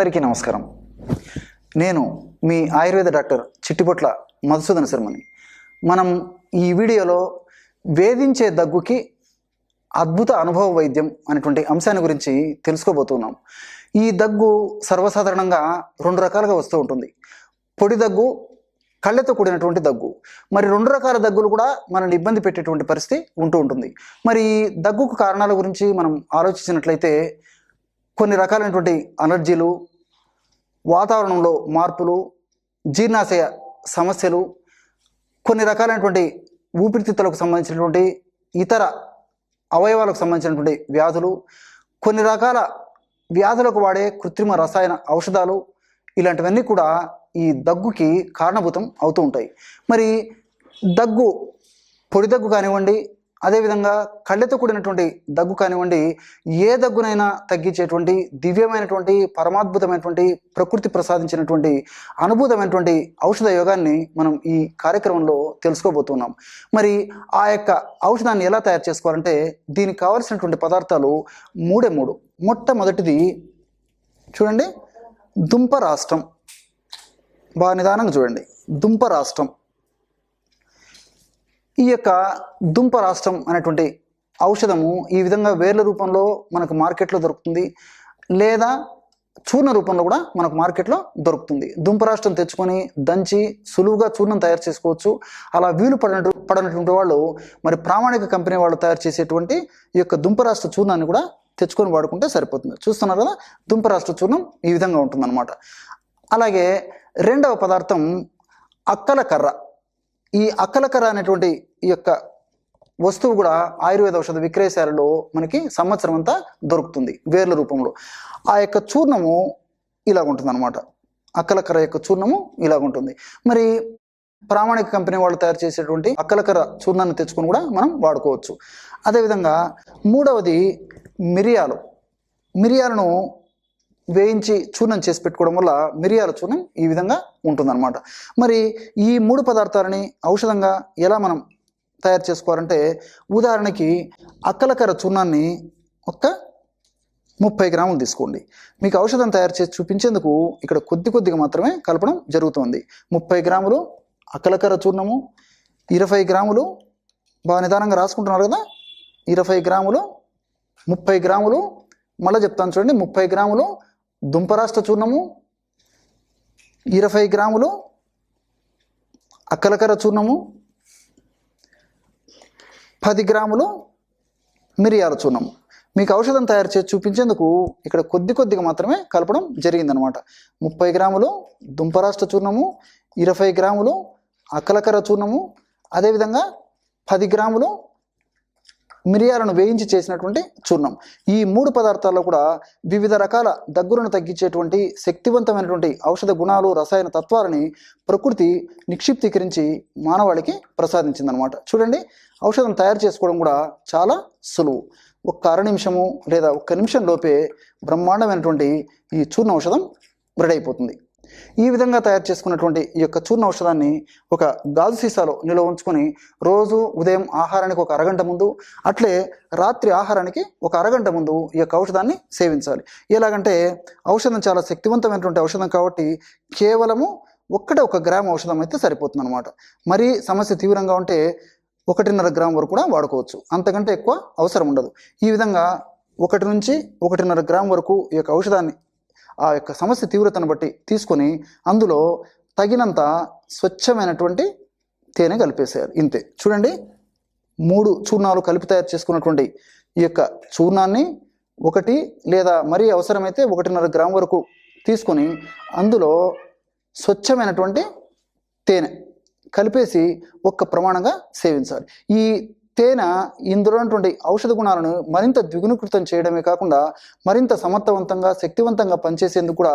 అందరికీ నమస్కారం. నేను మీ ఆయుర్వేద డాక్టర్ చిట్టిపొట్ల మధుసూదన శర్మని. మనం ఈ వీడియోలో వేధించే దగ్గుకి అద్భుత అనుభవ వైద్యం అనేటువంటి అంశాన్ని గురించి తెలుసుకోబోతున్నాం. ఈ దగ్గు సర్వసాధారణంగా రెండు రకాలుగా వస్తూ ఉంటుంది. పొడి దగ్గు, కళ్ళెతో కూడినటువంటి దగ్గు. మరి రెండు రకాల దగ్గులు కూడా మనల్ని ఇబ్బంది పెట్టేటువంటి పరిస్థితి ఉంటూ ఉంటుంది. మరి ఈ దగ్గుకు కారణాల గురించి మనం ఆలోచించినట్లయితే కొన్ని రకాలైనటువంటి అలర్జీలు, వాతావరణంలో మార్పులు, జీర్ణాశయ సమస్యలు, కొన్ని రకాలైనటువంటి ఊపిరితిత్తులకు సంబంధించినటువంటి ఇతర అవయవాలకు సంబంధించినటువంటి వ్యాధులు, కొన్ని రకాల వ్యాధులకు వాడే కృత్రిమ రసాయన ఔషధాలు, ఇలాంటివన్నీ కూడా ఈ దగ్గుకి కారణభూతం అవుతూ ఉంటాయి. మరి దగ్గు, పొడి దగ్గు కానివ్వండి, అదేవిధంగా కళ్ళెతో కూడినటువంటి దగ్గు కానివ్వండి, ఏ దగ్గునైనా తగ్గించేటువంటి దివ్యమైనటువంటి పరమాద్భుతమైనటువంటి ప్రకృతి ప్రసాదించినటువంటి అనుభూతమైనటువంటి ఔషధ యోగాన్ని మనం ఈ కార్యక్రమంలో తెలుసుకోబోతున్నాం. మరి ఆ యొక్క ఔషధాన్ని ఎలా తయారు చేసుకోవాలంటే దీనికి కావలసినటువంటి పదార్థాలు మూడే మూడు. మొట్టమొదటిది చూడండి, దుంప రాష్ట్రం. బాగా నిదానంగా చూడండి, దుంప రాష్ట్రం. ఈ యొక్క దుంప రాష్ట్రం అనేటువంటి ఔషధము ఈ విధంగా వేర్ల రూపంలో మనకు మార్కెట్లో దొరుకుతుంది, లేదా చూర్ణ రూపంలో కూడా మనకు మార్కెట్లో దొరుకుతుంది. దుంప రాష్ట్రం తెచ్చుకొని దంచి సులువుగా చూర్ణం తయారు చేసుకోవచ్చు. అలా వీలు పడనటువంటి వాళ్ళు మరి ప్రామాణిక కంపెనీ వాళ్ళు తయారు చేసేటువంటి ఈ యొక్క దుంప రాష్ట్ర చూర్ణాన్ని కూడా తెచ్చుకొని వాడుకుంటే సరిపోతుంది. చూస్తున్నారు కదా, దుంప రాష్ట్ర చూర్ణం ఈ విధంగా ఉంటుందన్నమాట. అలాగే రెండవ పదార్థం అక్కల కర్ర. ఈ అక్కల కర్ర అనేటువంటి ఈ యొక్క వస్తువు కూడా ఆయుర్వేద ఔషధ విక్రయశాలలో మనకి సంవత్సరం అంతా దొరుకుతుంది వేర్ల రూపంలో. ఆ యొక్క చూర్ణము ఇలాగుంటుంది అనమాట. అక్కల కర్ర యొక్క చూర్ణము ఇలాగుంటుంది. మరి ప్రామాణిక కంపెనీ వాళ్ళు తయారు చేసేటువంటి అక్కల కర్ర చూర్ణాన్ని తెచ్చుకొని కూడా మనం వాడుకోవచ్చు. అదేవిధంగా మూడవది మిరియాలు. మిరియాలను వేయించి చూర్ణం చేసి పెట్టుకోవడం వల్ల మిరియాల చూర్ణం ఈ విధంగా ఉంటుందన్నమాట. మరి ఈ మూడు పదార్థాలని ఔషధంగా ఎలా మనం తయారు చేసుకోవాలంటే, ఉదాహరణకి అక్కలకర్ర చూర్ణాన్ని ఒక 30 గ్రాములు తీసుకోండి. మీకు ఔషధం తయారు చేసి చూపించేందుకు ఇక్కడ కొద్దిగా మాత్రమే కలపడం జరుగుతుంది. 30 గ్రాములు అక్కలకర్ర చూర్ణము, 20 గ్రాములు, బాగా నిదానంగా రాసుకుంటున్నారు కదా, 20 గ్రాములు, 30 గ్రాములు, మళ్ళీ చెప్తాను చూడండి, 30 గ్రాములు దుంపరాష్ట్ర చూర్ణము, 20 గ్రాములు అక్కలకర్ర చూర్ణము, 10 గ్రాములు మిరియాల చూర్ణము. మీకు ఔషధం తయారు చేసి చూపించేందుకు ఇక్కడ కొద్దిగా మాత్రమే కలపడం జరిగిందనమాట. 30 గ్రాములు దుంపరాష్ట్ర చూర్ణము, 20 గ్రాములు అక్కలకర్ర చూర్ణము, అదేవిధంగా 10 గ్రాములు మిరియాలను వేయించి చేసినటువంటి చూర్ణం. ఈ మూడు పదార్థాల్లో కూడా వివిధ రకాల దగ్గులను తగ్గించేటువంటి శక్తివంతమైనటువంటి ఔషధ గుణాలు, రసాయన తత్వాలని ప్రకృతి నిక్షిప్తీకరించి మానవాళికి ప్రసాదించిందనమాట. చూడండి, ఔషధం తయారు చేసుకోవడం కూడా చాలా సులువు. ఒక్క అర నిమిషము లేదా 1 నిమిషం లోపే బ్రహ్మాండమైనటువంటి ఈ చూర్ణ ఔషధం రెడీ అయిపోతుంది. ఈ విధంగా తయారు చేసుకున్నటువంటి ఈ యొక్క చూర్ణ ఔషధాన్ని ఒక గాజు సీసాలో నిల్వ ఉంచుకొని రోజు ఉదయం ఆహారానికి ఒక అరగంట ముందు, అట్లే రాత్రి ఆహారానికి ఒక అరగంట ముందు ఈ యొక్క ఔషధాన్ని సేవించాలి. ఎలాగంటే ఔషధం చాలా శక్తివంతమైనటువంటి ఔషధం కాబట్టి కేవలము 1 గ్రాము ఔషధం అయితే సరిపోతుంది అనమాట. మరీ సమస్య తీవ్రంగా ఉంటే 1.5 గ్రాము వరకు కూడా వాడుకోవచ్చు, అంతకంటే ఎక్కువ అవసరం ఉండదు. ఈ విధంగా 1 నుంచి 1.5 గ్రాము వరకు ఈ యొక్క ఔషధాన్ని ఆ యొక్క సమస్య తీవ్రతను బట్టి తీసుకొని అందులో తగినంత స్వచ్ఛమైనటువంటి తేనె కలిపేసేయాలి. ఇంతే. చూడండి, 3 చూర్ణాలు కలిపి తయారు చేసుకున్నటువంటి ఈ యొక్క చూర్ణాన్ని 1 లేదా మరీ అవసరమైతే 1.5 గ్రాము వరకు తీసుకొని అందులో స్వచ్ఛమైనటువంటి తేనె కలిపేసి ఒక్క ప్రమాణంగా సేవించాలి. ఈ తేనె ఇందులో ఉన్నటువంటి ఔషధ గుణాలను మరింత ద్విగుణీకృతం చేయడమే కాకుండా మరింత సమర్థవంతంగా, శక్తివంతంగా పనిచేసేందుకు కూడా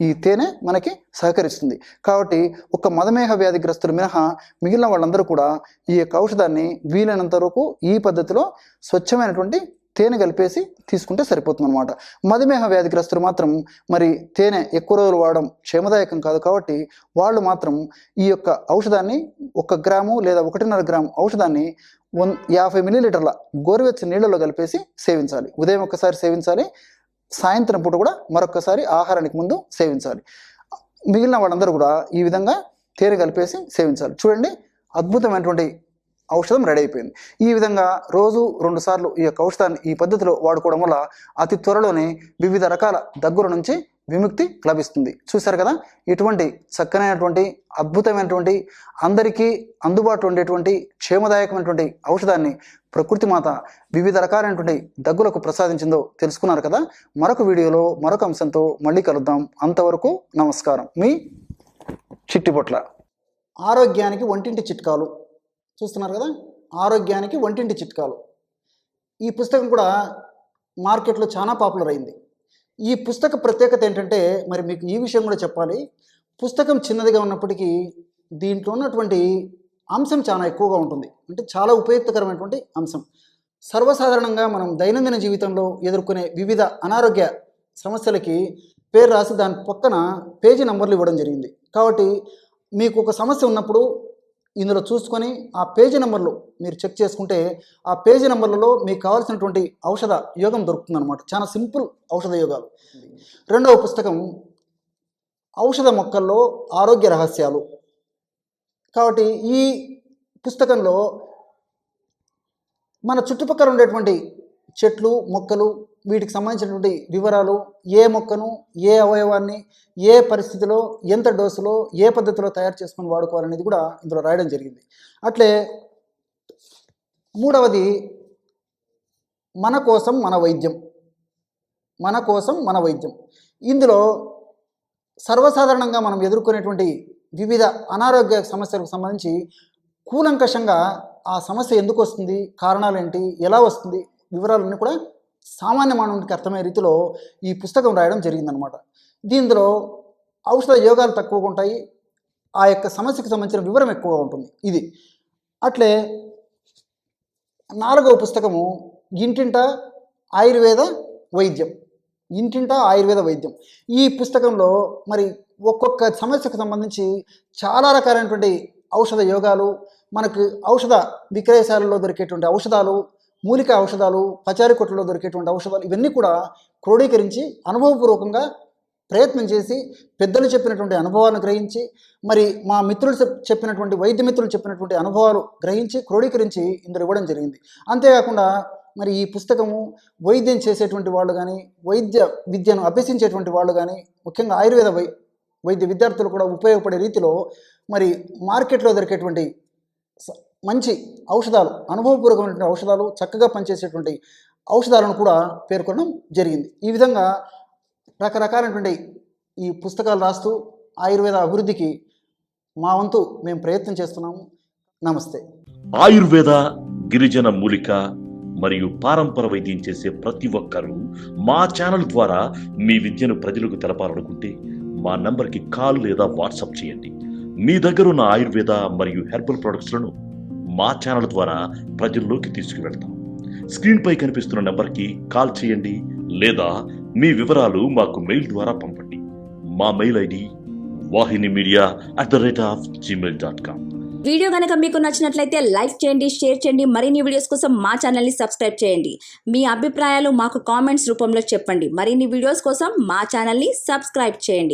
ఈ తేనె మనకి సహకరిస్తుంది. కాబట్టి ఒక మధుమేహ వ్యాధిగ్రస్తులు మినహా మిగిలిన వాళ్ళందరూ కూడా ఈ యొక్క ఔషధాన్ని వీలైనంత వరకు ఈ పద్ధతిలో స్వచ్ఛమైనటువంటి తేనె కలిపేసి తీసుకుంటే సరిపోతుంది అనమాట. మధుమేహ వ్యాధిగ్రస్తులు మాత్రం మరి తేనె ఎక్కువ రోజులు వాడడం క్షేమదాయకం కాదు కాబట్టి వాళ్ళు మాత్రం ఈ యొక్క ఔషధాన్ని 1 గ్రాము లేదా 1.5 గ్రాము ఔషధాన్ని 50 మిల్లీలీటర్ల గోరువెచ్చని నీళ్ళలో కలిపేసి సేవించాలి. ఉదయం ఒకసారి సేవించాలి, సాయంత్రం పూట కూడా మరొకసారి ఆహారానికి ముందు సేవించాలి. మిగిలిన వాళ్ళందరూ కూడా ఈ విధంగా తేనె కలిపేసి సేవించాలి. చూడండి, అద్భుతమైనటువంటి ఔషధం రెడీ అయిపోయింది. ఈ విధంగా రోజు 2 సార్లు ఈ యొక్క ఔషధాన్ని ఈ పద్ధతిలో వాడుకోవడం వల్ల అతి త్వరలోనే వివిధ రకాల దగ్గుల నుంచి విముక్తి లభిస్తుంది. చూశారు కదా, ఇటువంటి చక్కనైనటువంటి అద్భుతమైనటువంటి అందరికీ అందుబాటులో ఉండేటువంటి క్షేమదాయకమైనటువంటి ఔషధాన్ని ప్రకృతి మాత వివిధ రకాలైనటువంటి దగ్గులకు ప్రసాదించిందో తెలుసుకున్నారు కదా. మరొక వీడియోలో మరొక అంశంతో మళ్ళీ కలుద్దాం. అంతవరకు నమస్కారం. మీ చిట్టిపొట్ల. ఆరోగ్యానికి వంటింటి చిట్కాలు చూస్తున్నారు కదా, ఆరోగ్యానికి వంటింటి చిట్కాలు. ఈ పుస్తకం కూడా మార్కెట్లో చాలా పాపులర్ అయింది. ఈ పుస్తక ప్రత్యేకత ఏంటంటే, మరి మీకు ఈ విషయం కూడా చెప్పాలి. పుస్తకం చిన్నదిగా ఉన్నప్పటికీ దీంట్లో ఉన్నటువంటి అంశం చాలా ఎక్కువగా ఉంటుంది. అంటే చాలా ఉపయుక్తకరమైనటువంటి అంశం. సర్వసాధారణంగా మనం దైనందిన జీవితంలో ఎదుర్కొనే వివిధ అనారోగ్య సమస్యలకి పేరు రాసి దాని పక్కన పేజీ నంబర్లు ఇవ్వడం జరిగింది. కాబట్టి మీకు ఒక సమస్య ఉన్నప్పుడు ఇందులో చూసుకొని ఆ పేజీ నెంబర్లు మీరు చెక్ చేసుకుంటే ఆ పేజీ నెంబర్లలో మీకు కావాల్సినటువంటి ఔషధ యోగం దొరుకుతుంది అనమాట. చాలా సింపుల్ ఔషధ యోగాలు. రెండవ పుస్తకం ఔషధ మొక్కల్లో ఆరోగ్య రహస్యాలు. కాబట్టి ఈ పుస్తకంలో మన చుట్టుపక్కల ఉండేటువంటి చెట్లు, మొక్కలు, వీటికి సంబంధించినటువంటి వివరాలు, ఏ మొక్కను, ఏ అవయవాన్ని, ఏ పరిస్థితిలో, ఎంత డోసులో, ఏ పద్ధతిలో తయారు చేసుకొని వాడుకోవాలనేది కూడా ఇందులో రాయడం జరిగింది. అట్లే మూడవది మన కోసం మన వైద్యం. మన కోసం మన వైద్యం. ఇందులో సర్వసాధారణంగా మనం ఎదుర్కొనేటువంటి వివిధ అనారోగ్య సమస్యలకు సంబంధించి కూలంకషంగా ఆ సమస్య ఎందుకు వస్తుంది, కారణాలేంటి, ఎలా వస్తుంది, వివరాలన్నీ కూడా సామాన్య మానవునికి అర్థమయ్యే రీతిలో ఈ పుస్తకం రాయడం జరిగిందనమాట. దీంట్లో ఔషధ యోగాలు తక్కువగా ఉంటాయి, ఆ యొక్క సమస్యకు సంబంధించిన వివరం ఎక్కువగా ఉంటుంది. ఇది అట్లే నాలుగవ పుస్తకము ఇంటింట ఆయుర్వేద వైద్యం. ఇంటింట ఆయుర్వేద వైద్యం. ఈ పుస్తకంలో మరి ఒక్కొక్క సమస్యకు సంబంధించి చాలా రకాలైనటువంటి ఔషధ యోగాలు, మనకు ఔషధ విక్రయశాలలో దొరికేటువంటి ఔషధాలు, మూలిక ఔషధాలు, పచారీ కొట్లలో దొరికేటువంటి ఔషధాలు, ఇవన్నీ కూడా క్రోడీకరించి అనుభవపూర్వకంగా ప్రయత్నం చేసి పెద్దలు చెప్పినటువంటి అనుభవాలను గ్రహించి, మరి మా మిత్రులు చెప్పినటువంటి వైద్య మిత్రులు చెప్పినటువంటి అనుభవాలు గ్రహించి క్రోడీకరించి ఇందులో ఇవ్వడం జరిగింది. అంతేకాకుండా మరి ఈ పుస్తకము వైద్యం చేసేటువంటి వాళ్ళు కానీ, వైద్య విద్యను అభ్యసించేటువంటి వాళ్ళు కానీ, ముఖ్యంగా ఆయుర్వేద వైద్య విద్యార్థులు కూడా ఉపయోగపడే రీతిలో మరి మార్కెట్లో దొరికేటువంటి మంచి ఔషధాలు, అనుభవపూర్వకమైనటువంటి ఔషధాలు, చక్కగా పనిచేసేటువంటి ఔషధాలను కూడా పేర్కొనడం జరిగింది. ఈ విధంగా రకరకాలైనటువంటి ఈ పుస్తకాలు రాస్తూ ఆయుర్వేద అభివృద్ధికి మా వంతు మేము ప్రయత్నం చేస్తున్నాము. నమస్తే. ఆయుర్వేద, గిరిజన మూలిక మరియు పారంపర వైద్యం చేసే ప్రతి ఒక్కరూ మా ఛానల్ ద్వారా మీ విద్యను ప్రజలకు తెలపాలనుకుంటే మా నంబర్కి కాల్ లేదా వాట్సాప్ చేయండి. మీ దగ్గర ఉన్న ఆయుర్వేద మరియు హెర్బల్ ప్రొడక్ట్స్లను మా ఛానల్ ద్వారా ప్రజల్లోకి తీసుకువెళ్తాం. స్క్రీన్పై కనిపిస్తున్న నెంబర్కి కాల్ చేయండి లేదా మీ వివరాలు మాకు మెయిల్ ద్వారా పంపండి. మా మెయిల్ ఐడి wahinimedia@gmail.com. వీడియో కనుక మీకు నచ్చినట్లయితే లైక్ చేయండి, షేర్ చేయండి. మరిన్ని వీడియోస్ కోసం మా ఛానల్ని సబ్స్క్రైబ్ చేయండి. మీ అభిప్రాయాలు మాకు కామెంట్స్ రూపంలో చెప్పండి. మరిన్ని వీడియోస్ కోసం మా ఛానల్ని సబ్స్క్రైబ్ చేయండి.